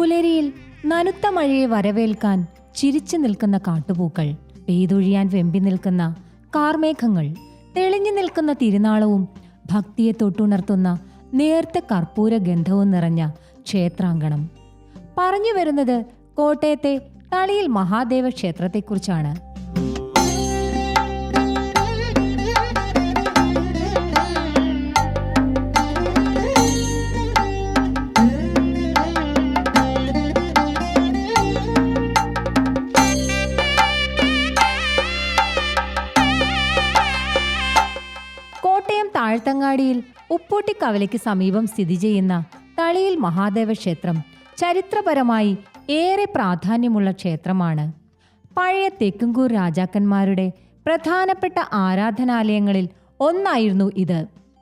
പുലരിയിൽ നനുത്ത മഴയെ വരവേൽക്കാൻ ചിരിച്ചു നിൽക്കുന്ന കാട്ടുപൂക്കൾ, പെയ്തൊഴിയാൻ വെമ്പി നിൽക്കുന്ന കാർമേഘങ്ങൾ, തെളിഞ്ഞു നിൽക്കുന്ന തിരുനാളവും ഭക്തിയെ തൊട്ടുണർത്തുന്ന നേർത്ത കർപ്പൂര ഗന്ധവും നിറഞ്ഞ ക്ഷേത്രാങ്കണം. പറഞ്ഞു വരുന്നത് കോട്ടയത്തെ തളിയിൽ മഹാദേവ ക്ഷേത്രത്തെക്കുറിച്ചാണ്. കോട്ടയം താഴ്ത്തങ്ങാടിയിൽ ഉപ്പൂട്ടിക്കവലയ്ക്ക് സമീപം സ്ഥിതി ചെയ്യുന്ന തളിയിൽ മഹാദേവ ക്ഷേത്രം ചരിത്രപരമായി ഏറെ പ്രാധാന്യമുള്ള ക്ഷേത്രമാണ്. പഴയ തെക്കുംകൂർ രാജാക്കന്മാരുടെ പ്രധാനപ്പെട്ട ആരാധനാലയങ്ങളിൽ ഒന്നായിരുന്നു ഇത്.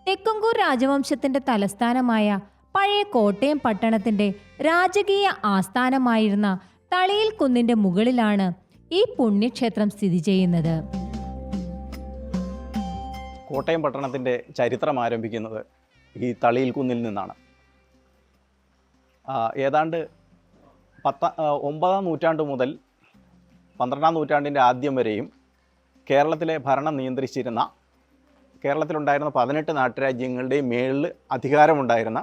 തെക്കുംകൂർ രാജവംശത്തിന്റെ തലസ്ഥാനമായ പഴയ കോട്ടയം പട്ടണത്തിന്റെ രാജകീയ ആസ്ഥാനമായിരുന്ന തളിയിൽ കുന്നിന്റെ മുകളിലാണ് ഈ പുണ്യക്ഷേത്രം സ്ഥിതി ചെയ്യുന്നത്. കോട്ടയം പട്ടണത്തിൻ്റെ ചരിത്രം ആരംഭിക്കുന്നത് ഈ തളിയിൽ കുന്നിൽ നിന്നാണ്. ഏതാണ്ട് 9-ാം നൂറ്റാണ്ട് മുതൽ 12-ാം നൂറ്റാണ്ടിൻ്റെ ആദ്യം വരെയും കേരളത്തിലെ ഭരണം നിയന്ത്രിച്ചിരുന്ന, കേരളത്തിലുണ്ടായിരുന്ന 18 നാട്ടുരാജ്യങ്ങളുടെയും മേളിൽ അധികാരമുണ്ടായിരുന്ന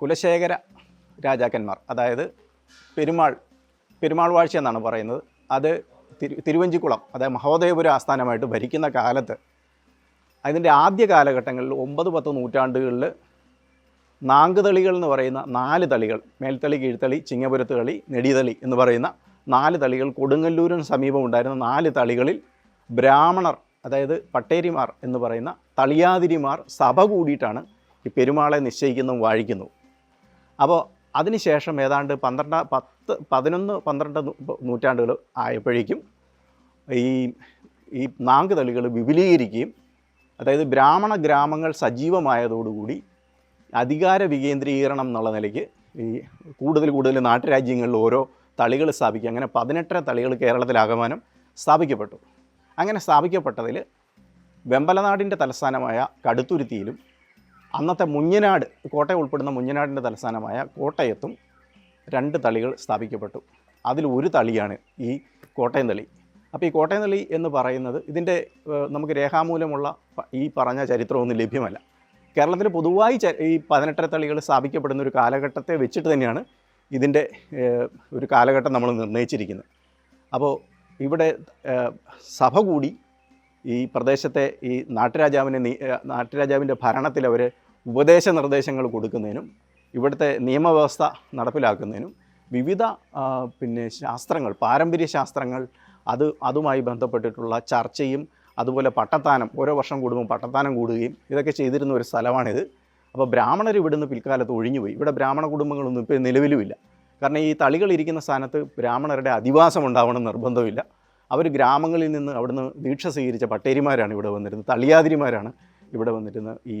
കുലശേഖര രാജാക്കന്മാർ, അതായത് പെരുമാൾ വാഴ്ച എന്നാണ് പറയുന്നത്, അത് തിരുവഞ്ചിക്കുളം, അതായത് മഹോദയപുര ആസ്ഥാനമായിട്ട് ഭരിക്കുന്ന കാലത്ത്, അതിൻ്റെ ആദ്യ കാലഘട്ടങ്ങളിൽ 9-10 നൂറ്റാണ്ടുകളിൽ നാങ്കുതളികൾ എന്ന് പറയുന്ന 4 തളികൾ, മേൽത്തളി, കീഴ്ത്തളി, ചിങ്ങപുരത്ത് തളി, നെടിതളി എന്ന് പറയുന്ന 4 തളികൾ, കൊടുങ്ങല്ലൂരിന് സമീപം ഉണ്ടായിരുന്ന 4 തളികളിൽ ബ്രാഹ്മണർ, അതായത് പട്ടേരിമാർ എന്ന് പറയുന്ന തളിയാതിരിമാർ സഭ കൂടിയിട്ടാണ് ഈ പെരുമാളെ നിശ്ചയിക്കുന്നതും വാഴിക്കുന്നതും. അപ്പോൾ അതിനുശേഷം ഏതാണ്ട് 11-12 നൂറ്റാണ്ടുകൾ ആയപ്പോഴേക്കും ഈ നാങ്കുതളികൾ വിപുലീകരിക്കുകയും, അതായത് ബ്രാഹ്മണ ഗ്രാമങ്ങൾ സജീവമായതോടുകൂടി അധികാര വികേന്ദ്രീകരണം എന്നുള്ള നിലയ്ക്ക് ഈ കൂടുതൽ നാട്ടുരാജ്യങ്ങളിൽ ഓരോ തളികൾ സ്ഥാപിക്കുക. അങ്ങനെ 18 തളികൾ കേരളത്തിലാകമാനം സ്ഥാപിക്കപ്പെട്ടു. അങ്ങനെ സ്ഥാപിക്കപ്പെട്ടതിൽ വെമ്പലനാടിൻ്റെ തലസ്ഥാനമായ കടുത്തുരുത്തിയിലും അന്നത്തെ മുഞ്ഞനാട്, കോട്ടയം ഉൾപ്പെടുന്ന മുഞ്ഞനാടിൻ്റെ തലസ്ഥാനമായ കോട്ടയത്തും 2 തളികൾ സ്ഥാപിക്കപ്പെട്ടു. അതിൽ ഒരു തളിയാണ് ഈ കോട്ടയം തളി. അപ്പോൾ ഈ കോട്ടയം തളി എന്ന് പറയുന്നത്, ഇതിൻ്റെ നമുക്ക് രേഖാമൂലമുള്ള ഈ പറഞ്ഞ ചരിത്രമൊന്നും ലഭ്യമല്ല. കേരളത്തിൽ പൊതുവായി ഈ 18 തളികൾ സ്ഥാപിക്കപ്പെടുന്ന ഒരു കാലഘട്ടത്തെ വെച്ചിട്ട് തന്നെയാണ് ഇതിൻ്റെ ഒരു കാലഘട്ടം നമ്മൾ നിർണ്ണയിച്ചിരിക്കുന്നത്. അപ്പോൾ ഇവിടെ സഭ കൂടി ഈ പ്രദേശത്തെ ഈ നാട്ടുരാജാവിൻ്റെ ഭരണത്തിൽ അവർ ഉപദേശ നിർദ്ദേശങ്ങൾ കൊടുക്കുന്നതിനും ഇവിടുത്തെ നിയമവ്യവസ്ഥ നടപ്പിലാക്കുന്നതിനും വിവിധ ശാസ്ത്രങ്ങൾ, പാരമ്പര്യ ശാസ്ത്രങ്ങൾ, അതുമായി ബന്ധപ്പെട്ടിട്ടുള്ള ചർച്ചയും, അതുപോലെ പട്ടത്താനം, ഓരോ വർഷം കൂടുമ്പോൾ പട്ടത്താനം കൂടുകയും ഇതൊക്കെ ചെയ്തിരുന്ന ഒരു സ്ഥലമാണിത്. അപ്പോൾ ബ്രാഹ്മണർ ഇവിടുന്ന് പിൽക്കാലത്ത് ഒഴിഞ്ഞുപോയി. ഇവിടെ ബ്രാഹ്മണ കുടുംബങ്ങളൊന്നും ഇപ്പോൾ നിലവിലുമില്ല. കാരണം ഈ തളികൾ ഇരിക്കുന്ന സ്ഥാനത്ത് ബ്രാഹ്മണരുടെ അധിവാസം ഉണ്ടാവണം നിർബന്ധമില്ല. അവർ ഗ്രാമങ്ങളിൽ നിന്ന് അവിടുന്ന് ദീക്ഷ സ്വീകരിച്ച പട്ടേരിമാരാണ് ഇവിടെ വന്നിരുന്നത്, തളിയാതിരിമാരാണ് ഇവിടെ വന്നിരുന്ന് ഈ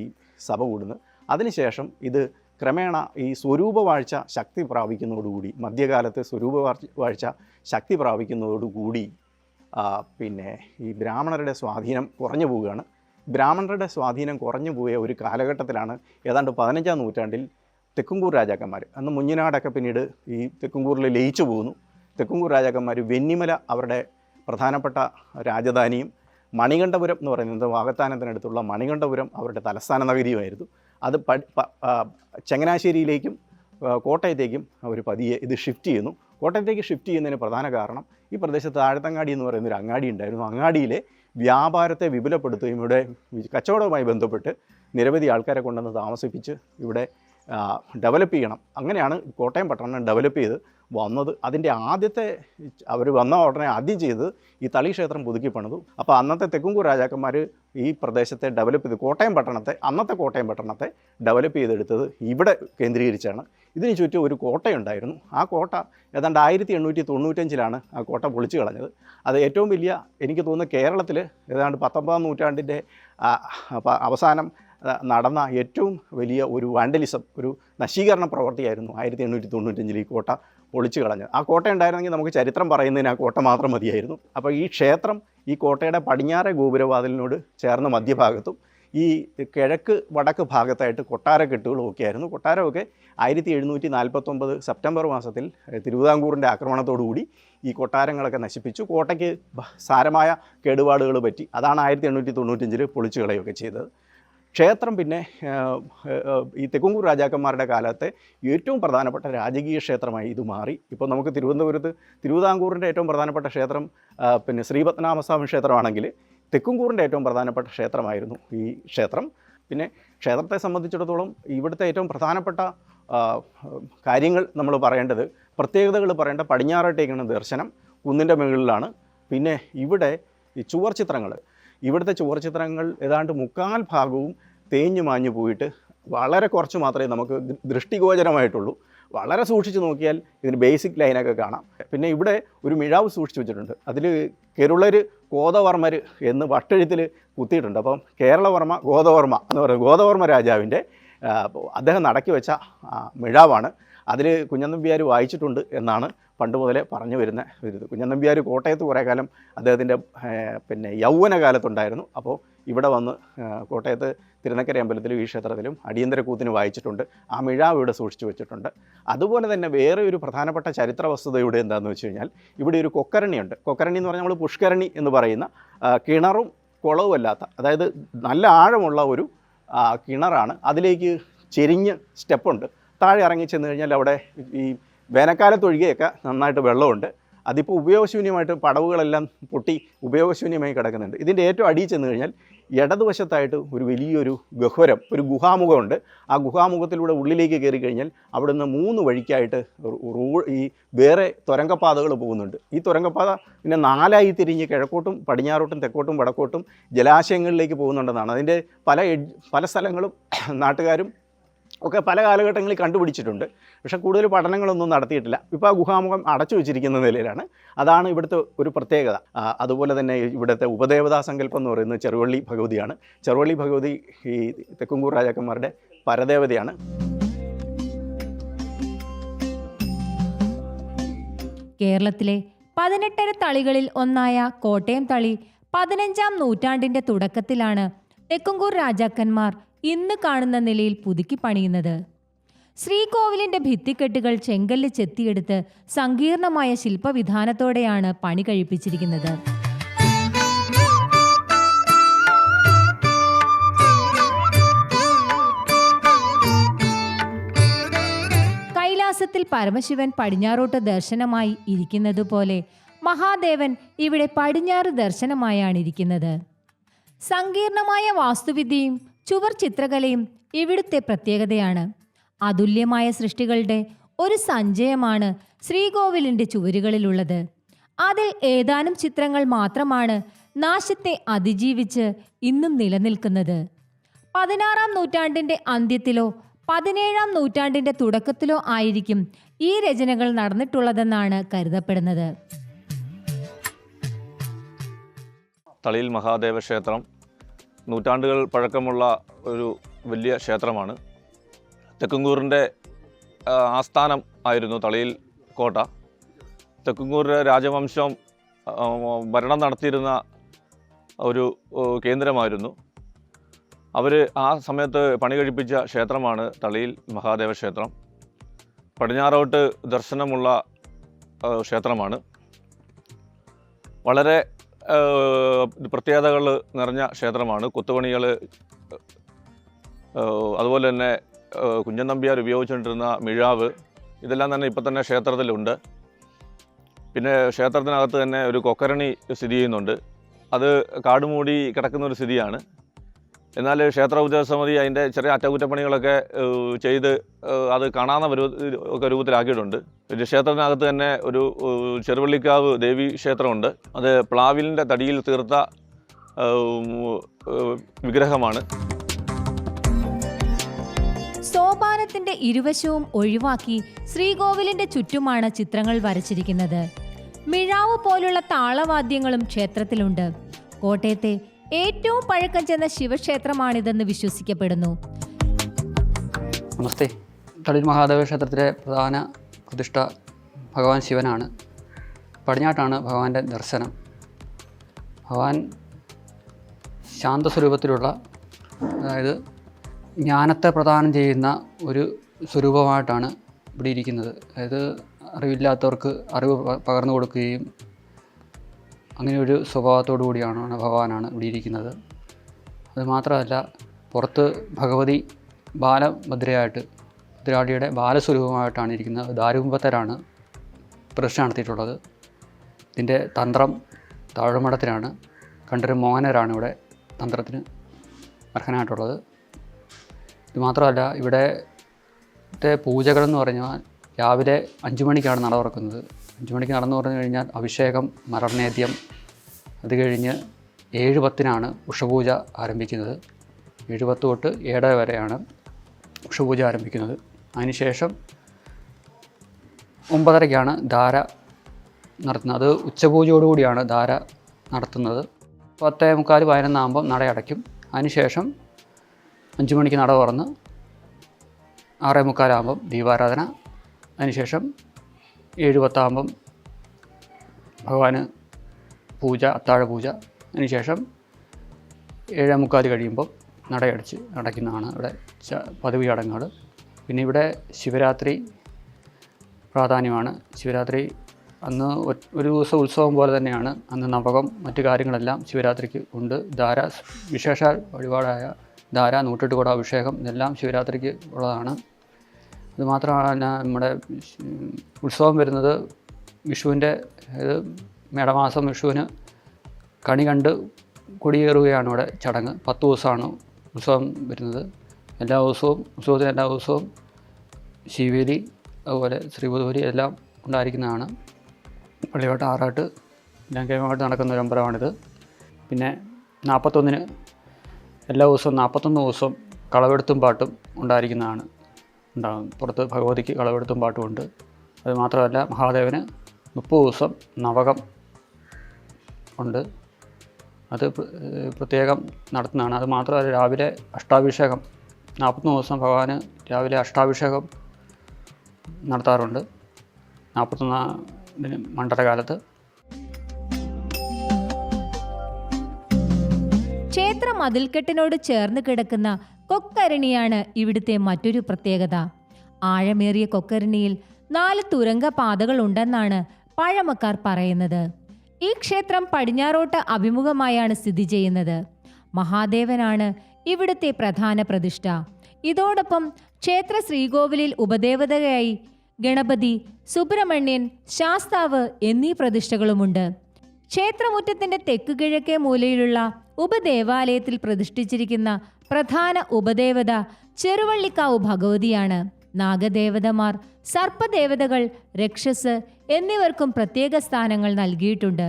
സഭ കൂടുന്നത്. അതിനുശേഷം ഇത് ക്രമേണ ഈ സ്വരൂപവാഴ്ച ശക്തി പ്രാപിക്കുന്നതോടുകൂടി, മധ്യകാലത്ത് സ്വരൂപവാഴ്ച ശക്തി പ്രാപിക്കുന്നതോടുകൂടി ഈ ബ്രാഹ്മണരുടെ സ്വാധീനം കുറഞ്ഞു പോവുകയാണ്. ബ്രാഹ്മണരുടെ സ്വാധീനം കുറഞ്ഞു പോയ ഒരു കാലഘട്ടത്തിലാണ് ഏതാണ്ട് 15-ാം നൂറ്റാണ്ടിൽ തെക്കുംകൂർ രാജാക്കന്മാർ, അന്ന് മുഞ്ഞനാടൊക്കെ പിന്നീട് ഈ തെക്കുംകൂറിൽ ലയിച്ചു പോകുന്നു. തെക്കുംകൂർ രാജാക്കന്മാർ വെന്നിമല അവരുടെ പ്രധാനപ്പെട്ട രാജധാനിയും, മണികണ്ഠപുരം എന്ന് പറയുന്നത് വാകത്താനത്തിനടുത്തുള്ള മണികണ്ഠപുരം അവരുടെ തലസ്ഥാന നഗരിയുമായിരുന്നു. അത് ചങ്ങനാശ്ശേരിയിലേക്കും കോട്ടയത്തേക്കും അവർ പതിയെ ഇത് ഷിഫ്റ്റ് ചെയ്യുന്നു. കോട്ടയത്തേക്ക് ഷിഫ്റ്റ് ചെയ്യുന്നതിന് പ്രധാന കാരണം ഈ പ്രദേശത്ത് താഴത്തങ്ങാടി എന്ന് പറയുന്നൊരു അങ്ങാടി ഉണ്ടായിരുന്നു. അങ്ങാടിയിലെ വ്യാപാരത്തെ വിപുലപ്പെടുത്തുകയും ഇവിടെ കച്ചവടവുമായി ബന്ധപ്പെട്ട് നിരവധി ആൾക്കാരെ കൊണ്ടുവന്ന് താമസിപ്പിച്ച് ഇവിടെ ഡെവലപ്പ് ചെയ്യണം. അങ്ങനെയാണ് കോട്ടയം പട്ടണം ഡെവലപ്പ് ചെയ്ത് വന്നത്. അതിൻ്റെ ആദ്യത്തെ അവർ വന്ന ഉടനെ ആദ്യം ചെയ്തത് ഈ തളി ക്ഷേത്രം പുതുക്കി പണിതു. അപ്പോൾ അന്നത്തെ തെക്കുംകൂർ രാജാക്കന്മാർ ഈ പ്രദേശത്തെ ഡെവലപ്പ് ചെയ്ത് അന്നത്തെ കോട്ടയം പട്ടണത്തെ ഡെവലപ്പ് ചെയ്തെടുത്തത് ഇവിടെ കേന്ദ്രീകരിച്ചാണ്. ഇതിന് ചുറ്റും ഒരു കോട്ടയുണ്ടായിരുന്നു. ആ കോട്ട ഏതാണ്ട് 1895 ആ കോട്ട പൊളിച്ചു കളഞ്ഞത്. അത് ഏറ്റവും വലിയ, എനിക്ക് തോന്നുന്നു കേരളത്തിൽ ഏതാണ്ട് 19-ാം നൂറ്റാണ്ടിൻ്റെ അവസാനം നടന്ന ഏറ്റവും വലിയ ഒരു വാൻഡലിസം, ഒരു നശീകരണ പ്രവൃത്തിയായിരുന്നു 1895 ഈ കോട്ട പൊളിച്ചു കളഞ്ഞത്. ആ കോട്ട ഉണ്ടായിരുന്നെങ്കിൽ നമുക്ക് ചരിത്രം പറയുന്നതിന് ആ കോട്ട മാത്രം മതിയായിരുന്നു. അപ്പോൾ ഈ ക്ഷേത്രം ഈ കോട്ടയുടെ പടിഞ്ഞാറെ ഗോപുരവാതിലിനോട് ചേർന്ന മധ്യഭാഗത്തും ഈ കിഴക്ക് വടക്ക് ഭാഗത്തായിട്ട് കൊട്ടാരക്കെട്ടുകളും ഒക്കെ ആയിരുന്നു. കൊട്ടാരമൊക്കെ 1749 സെപ്റ്റംബർ മാസത്തിൽ തിരുവിതാംകൂറിൻ്റെ ആക്രമണത്തോടുകൂടി ഈ കൊട്ടാരങ്ങളൊക്കെ നശിപ്പിച്ചു. കോട്ടയ്ക്ക് സാരമായ കേടുപാടുകൾ പറ്റി. അതാണ് 1895 പൊളിച്ചു കളയുകയൊക്കെ ചെയ്തത്. ക്ഷേത്രം പിന്നെ ഈ തെക്കുംകൂർ രാജാക്കന്മാരുടെ കാലത്തെ ഏറ്റവും പ്രധാനപ്പെട്ട രാജകീയ ക്ഷേത്രമായി ഇത് മാറി. ഇപ്പോൾ നമുക്ക് തിരുവിതാംകൂറിൻ്റെ ഏറ്റവും പ്രധാനപ്പെട്ട ക്ഷേത്രം പിന്നെ ശ്രീപത്മനാഭസ്വാമി ക്ഷേത്രമാണെങ്കിൽ തെക്കുംകൂറിൻ്റെ ഏറ്റവും പ്രധാനപ്പെട്ട ക്ഷേത്രമായിരുന്നു ഈ ക്ഷേത്രം. പിന്നെ ക്ഷേത്രത്തെ സംബന്ധിച്ചിടത്തോളം ഇവിടുത്തെ ഏറ്റവും പ്രധാനപ്പെട്ട കാര്യങ്ങൾ നമ്മൾ പറയേണ്ടത്, പ്രത്യേകതകൾ പറയേണ്ട, പടിഞ്ഞാറോട്ടേക്കാണ് ദർശനം, കുന്നിൻ്റെ മുകളിലാണ്. പിന്നെ ഇവിടെ ഈ ചുവർ ചിത്രങ്ങൾ, ഇവിടുത്തെ ചുവർ ചിത്രങ്ങൾ ഏതാണ്ട് 1/4 ഭാഗവും തേഞ്ഞു മാഞ്ഞു പോയിട്ട് വളരെ കുറച്ച് മാത്രമേ നമുക്ക് ദൃഷ്ടിഗോചരമായിട്ടുള്ളൂ. വളരെ സൂക്ഷിച്ച് നോക്കിയാൽ ഇതിന് ബേസിക് ലൈനൊക്കെ കാണാം. പിന്നെ ഇവിടെ ഒരു മിഴാവ് സൂക്ഷിച്ച് വെച്ചിട്ടുണ്ട്. അതിൽ കേരളർ ഗോദവർമ്മർ എന്ന് വട്ടെഴുത്തിൽ കുത്തിയിട്ടുണ്ട്. അപ്പം കേരളവർമ്മ ഗോദവർമ്മ എന്ന് പറയുന്നത് ഗോദവർമ്മ രാജാവിൻ്റെ അദ്ദേഹം നടക്കി വെച്ച മിഴാവാണ്. അതിൽ കുഞ്ഞൻ നമ്പ്യാർ വായിച്ചിട്ടുണ്ട് എന്നാണ് പണ്ട് മുതലേ പറഞ്ഞു വരുന്ന ഒരു ഇത്. കുഞ്ഞൻ നമ്പ്യാർ കോട്ടയത്ത് കുറേ കാലം അദ്ദേഹത്തിൻ്റെ പിന്നെ യൗവന കാലത്തുണ്ടായിരുന്നു. അപ്പോൾ ഇവിടെ വന്ന് കോട്ടയത്ത് തിരുനക്കര അമ്പലത്തിലും ഈ ക്ഷേത്രത്തിലും അടിയന്തര കൂത്തിന് വായിച്ചിട്ടുണ്ട്. ആ മിഴാവ് ഇവിടെ സൂക്ഷിച്ചു വെച്ചിട്ടുണ്ട്. അതുപോലെ തന്നെ വേറെ ഒരു പ്രധാനപ്പെട്ട ചരിത്ര വസ്തുത ഇവിടെ എന്താണെന്ന് വെച്ച് കഴിഞ്ഞാൽ ഇവിടെ ഒരു കൊക്കരണിയുണ്ട്. കൊക്കരണി എന്ന് പറഞ്ഞാൽ നമ്മൾ പുഷ്കരണി എന്ന് പറയുന്ന കിണറും കുളവും അല്ലാത്ത, അതായത് നല്ല ആഴമുള്ള ഒരു കിണറാണ്. അതിലേക്ക് ചെരിഞ്ഞ് സ്റ്റെപ്പുണ്ട്. താഴെ ഇറങ്ങി ചെന്ന് കഴിഞ്ഞാൽ അവിടെ ഈ വേനൽക്കാലത്ത് ഒഴികെയൊക്കെ നന്നായിട്ട് വെള്ളമുണ്ട്. അതിപ്പോൾ ഉപയോഗശൂന്യമായിട്ട് പടവുകളെല്ലാം പൊട്ടി ഉപയോഗശൂന്യമായി കിടക്കുന്നുണ്ട്. ഇതിൻ്റെ ഏറ്റവും അടിയിൽ ചെന്ന് കഴിഞ്ഞാൽ ഇടതുവശത്തായിട്ട് ഒരു വലിയൊരു ഗഹ്വരം, ഒരു ഗുഹാമുഖമുണ്ട്. ആ ഗുഹാമുഖത്തിലൂടെ ഉള്ളിലേക്ക് കയറി കഴിഞ്ഞാൽ അവിടുന്ന് 3 വഴിക്കായിട്ട് ഈ വേറെ തുരങ്കപ്പാതകൾ പോകുന്നുണ്ട്. ഈ തുരങ്കപ്പാത പിന്നെ 4ആയി തിരിഞ്ഞ് കിഴക്കോട്ടും പടിഞ്ഞാറോട്ടും തെക്കോട്ടും വടക്കോട്ടും ജലാശയങ്ങളിലേക്ക് പോകുന്നുണ്ടെന്നാണ്. അതിൻ്റെ പല സ്ഥലങ്ങളും നാട്ടുകാരും ഒക്കെ പല കാലഘട്ടങ്ങളിൽ കണ്ടുപിടിച്ചിട്ടുണ്ട്. പക്ഷേ കൂടുതൽ പഠനങ്ങളൊന്നും നടത്തിയിട്ടില്ല. ഇപ്പോൾ ആ ഗുഹാമുഖം അടച്ചു വെച്ചിരിക്കുന്ന നിലയിലാണ്. അതാണ് ഇവിടുത്തെ ഒരു പ്രത്യേകത. അതുപോലെ തന്നെ ഇവിടുത്തെ ഉപദേവതാ സങ്കല്പം എന്ന് പറയുന്നത് ചെറുവള്ളി ഭഗവതിയാണ്. ചെറുവള്ളി ഭഗവതി ഈ തെക്കുംകൂർ രാജാക്കന്മാരുടെ പരദേവതയാണ്. കേരളത്തിലെ 18 തളികളിൽ ഒന്നായ കോട്ടയം തളി 15-ാം നൂറ്റാണ്ടിൻ്റെ തുടക്കത്തിലാണ് തെക്കുംകൂർ രാജാക്കന്മാർ ഇന്ന് കാണുന്ന നിലയിൽ പുതുക്കി പണിയുന്നത്. ശ്രീകോവിലിൻ്റെ ഭിത്തിക്കെട്ടുകൾ ചെങ്കല്ല് ചെത്തിയെടുത്ത് സങ്കീർണമായ ശില്പവിധാനത്തോടെയാണ് പണി കഴിപ്പിച്ചിരിക്കുന്നത്. കൈലാസത്തിൽ പരമശിവൻ പടിഞ്ഞാറോട്ട് ദർശനമായി ഇരിക്കുന്നതുപോലെ മഹാദേവൻ ഇവിടെ പടിഞ്ഞാറ് ദർശനമായാണ് ഇരിക്കുന്നത്. സങ്കീർണമായ വാസ്തുവിദ്യയും ചുവർ ചിത്രകലയും ഇവിടുത്തെ പ്രത്യേകതയാണ്. അതുല്യമായ സൃഷ്ടികളുടെ ഒരു സഞ്ചയമാണ് ശ്രീകോവിലിൻ്റെ ചുവരുകളിലുള്ളത്. അതിൽ ഏതാനും ചിത്രങ്ങൾ മാത്രമാണ് നാശത്തെ അതിജീവിച്ച് ഇന്നും നിലനിൽക്കുന്നത്. 16-ാം നൂറ്റാണ്ടിൻ്റെ അന്ത്യത്തിലോ 17-ാം നൂറ്റാണ്ടിൻ്റെ തുടക്കത്തിലോ ആയിരിക്കും ഈ രചനകൾ നടന്നിട്ടുള്ളതെന്നാണ് കരുതപ്പെടുന്നത്. തളിയിൽ മഹാദേവ ക്ഷേത്രം നൂറ്റാണ്ടുകൾ പഴക്കമുള്ള ഒരു വലിയ ക്ഷേത്രമാണ്. തെക്കുംകൂറിൻ്റെ ആസ്ഥാനം ആയിരുന്നു തളിയിൽ കോട്ട. തെക്കുംകൂർ രാജവംശം ഭരണം നടത്തിയിരുന്ന ഒരു കേന്ദ്രമായിരുന്നു. അവർ ആ സമയത്ത് പണി കഴിപ്പിച്ച ക്ഷേത്രമാണ് തളിയിൽ മഹാദേവ ക്ഷേത്രം. പടിഞ്ഞാറോട്ട് ദർശനമുള്ള ക്ഷേത്രമാണ്. വളരെ പ്രത്യേകതകൾ നിറഞ്ഞ ക്ഷേത്രമാണ്. കൊത്തുപണികൾ, അതുപോലെ തന്നെ കുഞ്ഞൻ നമ്പ്യാർ ഉപയോഗിച്ചുകൊണ്ടിരുന്ന മിഴാവ്, ഇതെല്ലാം തന്നെ ഇപ്പം തന്നെ ക്ഷേത്രത്തിലുണ്ട്. പിന്നെ ക്ഷേത്രത്തിനകത്ത് തന്നെ ഒരു കൊക്കരണി സ്ഥിതി ചെയ്യുന്നുണ്ട്. അത് കാടുമൂടി കിടക്കുന്ന ഒരു സ്ഥിതിയാണ്. എന്നാൽ ക്ഷേത്ര ഉദ്യോഗസമിതി അതിൻ്റെ ചെറിയ അറ്റകുറ്റപ്പണികളൊക്കെ ചെയ്ത് അത് കാണാവുന്ന ഒക്കെ രൂപത്തിലാക്കിയിട്ടുണ്ട്. ഒരു ക്ഷേത്രത്തിനകത്ത് തന്നെ ഒരു ചെറുവള്ളിക്കാവ് ദേവി ക്ഷേത്രമുണ്ട്. അത് പ്ലാവിലിൻ്റെ തടിയിൽ തീർത്ത വിഗ്രഹമാണ്. സോപാനത്തിന്റെ ഇരുവശവും ഒഴിവാക്കി ശ്രീകോവിലിന്റെ ചുറ്റുമാണ് ചിത്രങ്ങൾ വരച്ചിരിക്കുന്നത്. മിഴാവ് പോലുള്ള താളവാദ്യങ്ങളും ക്ഷേത്രത്തിലുണ്ട്. കോട്ടയത്തെ ഏറ്റവും പഴക്കം ചെന്ന ശിവക്ഷേത്രമാണിതെന്ന് വിശ്വസിക്കപ്പെടുന്നു. നമസ്തേ. തളിയിൽ മഹാദേവ ക്ഷേത്രത്തിലെ പ്രധാന പ്രതിഷ്ഠ ഭഗവാൻ ശിവനാണ്. പടിഞ്ഞാട്ടാണ് ഭഗവാന്റെ ദർശനം. ഭഗവാൻ ശാന്തസ്വരൂപത്തിലുള്ള അതായത് ജ്ഞാനത്തെ പ്രദാനം ചെയ്യുന്ന ഒരു സ്വരൂപമായിട്ടാണ് ഇവിടെ ഇരിക്കുന്നത്. അതായത് അറിവില്ലാത്തവർക്ക് അറിവ് പകർന്നു കൊടുക്കുകയും അങ്ങനെ ഒരു സ്വഭാവത്തോടു കൂടിയാണ് ഭഗവാനാണ് ഇവിടെ ഇരിക്കുന്നത്. അതുമാത്രമല്ല, പുറത്ത് ഭഗവതി ബാലഭദ്രയായിട്ട് ഭദ്രാളിയുടെ ബാലസ്വരൂപമായിട്ടാണ് ഇരിക്കുന്നത്. ദാരുകുംഭത്തരാണ് പ്രതിഷ്ഠ നടത്തിയിട്ടുള്ളത്. ഇതിൻ്റെ തന്ത്രം താഴ്മഠത്തിലാണ്. കണ്ടൊരു മോഹനരാണ് ഇവിടെ തന്ത്രത്തിന് അർഹനായിട്ടുള്ളത്. ഇത് മാത്രമല്ല, ഇവിടുത്തെ പൂജകളെന്ന് പറഞ്ഞാൽ രാവിലെ 5 മണിക്കാണ് നട തുറക്കുന്നത്. 5 മണിക്ക് നടന്നു പറഞ്ഞു കഴിഞ്ഞാൽ അഭിഷേകം, മലർനേദ്യം, അത് കഴിഞ്ഞ് 7:10 ഉഷപൂജ ആരംഭിക്കുന്നത്. 7:10 തൊട്ട് 7 വരെയാണ് ഉഷപൂജ ആരംഭിക്കുന്നത്. അതിനുശേഷം 9:30 ധാര നടത്തുന്നത്. അത് ഉച്ചപൂജയോടുകൂടിയാണ് ധാര നടത്തുന്നത്. 10:45 11 നട അടയ്ക്കും. അതിനുശേഷം 5 മണിക്ക് നട തുറന്ന് 6:45 ദീപാരാധന. അതിനുശേഷം 7:10 ഭഗവാന് പൂജ, അത്താഴ പൂജ. അതിനുശേഷം 7:45 കഴിയുമ്പോൾ അടയ്ക്കുന്നതാണ് ഇവിടെ പതിവ് ചടങ്ങുകൾ. പിന്നെ ഇവിടെ ശിവരാത്രി പ്രാധാന്യമാണ്. ശിവരാത്രി അന്ന് ഒരു ദിവസം ഉത്സവം പോലെ തന്നെയാണ്. അന്ന് നവകം മറ്റു കാര്യങ്ങളെല്ലാം ശിവരാത്രിക്ക് ഉണ്ട്. ധാര, വിശേഷാൽ വഴിപാടായ ധാര, 108 കുട അഭിഷേകം, ഇതെല്ലാം ശിവരാത്രിക്ക് ഉള്ളതാണ്. അതുമാത്രമല്ല, നമ്മുടെ ഉത്സവം വരുന്നത് വിഷുവിൻ്റെ, അതായത് മേടമാസം വിഷുവിന് കണി കണ്ട് കൊടിയേറുകയാണ് ഇവിടെ ചടങ്ങ്. 10 ദിവസമാണ് ഉത്സവം വരുന്നത്. എല്ലാ ദിവസവും ശീവേലി, അതുപോലെ ശ്രീഭൂതബലി എല്ലാം ഉണ്ടായിരിക്കുന്നതാണ്. പള്ളിയോട്ട് ആറാട്ട് ലങ്കേയമായിട്ട് നടക്കുന്ന ഒരു അമ്പലമാണിത്. പിന്നെ 41 എല്ലാ ദിവസവും 41 ദിവസം കളവെടുത്തും പാട്ടും ഉണ്ടായിരിക്കുന്നതാണ്. പുറത്ത് ഭഗവതിക്ക് കളവെടുത്തും പാട്ടുമുണ്ട്. അതുമാത്രമല്ല, മഹാദേവന് 30 ദിവസം നവകം ഉണ്ട്. അത് പ്രത്യേകം നടത്തുന്നതാണ്. അത് മാത്രമല്ല, രാവിലെ അഷ്ടാഭിഷേകം, 41 ദിവസം ഭഗവാന് രാവിലെ അഷ്ടാഭിഷേകം നടത്താറുണ്ട്. 41 മണ്ഡലകാലത്ത്. ക്ഷേത്ര മതിൽക്കെട്ടിനോട് ചേർന്ന് കിടക്കുന്ന കൊക്കരണിയാണ് ഇവിടുത്തെ മറ്റൊരു പ്രത്യേകത. ആഴമേറിയ കൊക്കരണിയിൽ 4 തുരങ്ക പാതകളുണ്ടെന്നാണ് പഴമക്കാർ പറയുന്നത്. ഈ ക്ഷേത്രം പടിഞ്ഞാറോട്ട് അഭിമുഖമായാണ് സ്ഥിതി ചെയ്യുന്നത്. മഹാദേവനാണ് ഇവിടുത്തെ പ്രധാന പ്രതിഷ്ഠ. ഇതോടൊപ്പം ക്ഷേത്ര ശ്രീകോവിലിൽ ഉപദേവതയായി ഗണപതി, സുബ്രഹ്മണ്യൻ, ശാസ്താവ് എന്നീ പ്രതിഷ്ഠകളുമുണ്ട്. ക്ഷേത്രമുറ്റത്തിന്റെ തെക്കുകിഴക്കേ മൂലയിലുള്ള ഉപദേവാലയത്തിൽ പ്രതിഷ്ഠിച്ചിരിക്കുന്ന പ്രധാന ഉപദേവത ചെറുവള്ളിക്കാവ് ഭഗവതിയാണ്. നാഗദേവതമാർ, സർപ്പദേവതകൾ, രക്ഷസ് എന്നിവർക്കും പ്രത്യേക സ്ഥാനങ്ങൾ നൽകിയിട്ടുണ്ട്.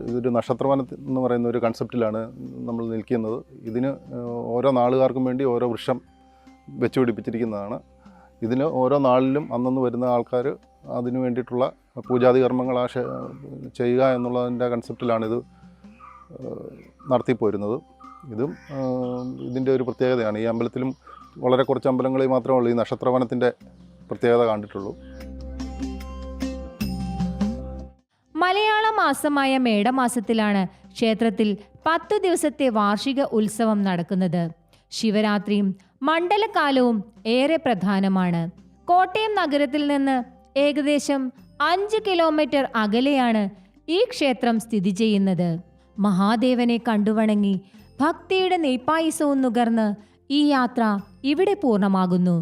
ഇതൊരു നക്ഷത്രവനം എന്ന് പറയുന്ന ഒരു കൺസെപ്റ്റിലാണ് നമ്മൾ നിൽക്കുന്നത്. ഇതിന് ഓരോ നാളുകാർക്കും വേണ്ടി ഓരോ വൃക്ഷം വെച്ചുപിടിപ്പിച്ചിരിക്കുന്നതാണ്. ഇതിന് ഓരോ നാളിലും അന്നന്ന് വരുന്ന ആൾക്കാർ അതിനു വേണ്ടിയിട്ടുള്ള പൂജാതി കർമ്മങ്ങൾ ചെയ്യുക എന്നുള്ളതിൻ്റെ കൺസെപ്റ്റിലാണിത് നടത്തിപ്പോരുന്നത്. ഇതും ഇതിൻ്റെ ഒരു പ്രത്യേകതയാണ്. ഈ അമ്പലത്തിലും വളരെ കുറച്ച് അമ്പലങ്ങളിൽ മാത്രമേ ഉള്ളൂ ഈ നക്ഷത്രവനത്തിൻ്റെ പ്രത്യേകത കണ്ടിട്ടുള്ളൂ. മലയാള മാസമായ മേടമാസത്തിലാണ് ക്ഷേത്രത്തിൽ 10 ദിവസത്തെ വാർഷിക ഉത്സവം നടക്കുന്നത്. ശിവരാത്രിയും മണ്ഡലകാലവും ഏറെ പ്രധാനമാണ്. കോട്ടയം നഗരത്തിൽ നിന്ന് ഏകദേശം 5 കിലോമീറ്റർ അകലെയാണ് ഈ ക്ഷേത്രം സ്ഥിതി ചെയ്യുന്നത്. മഹാദേവനെ കണ്ടുവണങ്ങി ഭക്തിയുടെ നെയ്പായസവും നുകർന്ന് ഈ യാത്ര ഇവിടെ പൂർണ്ണമാകുന്നു.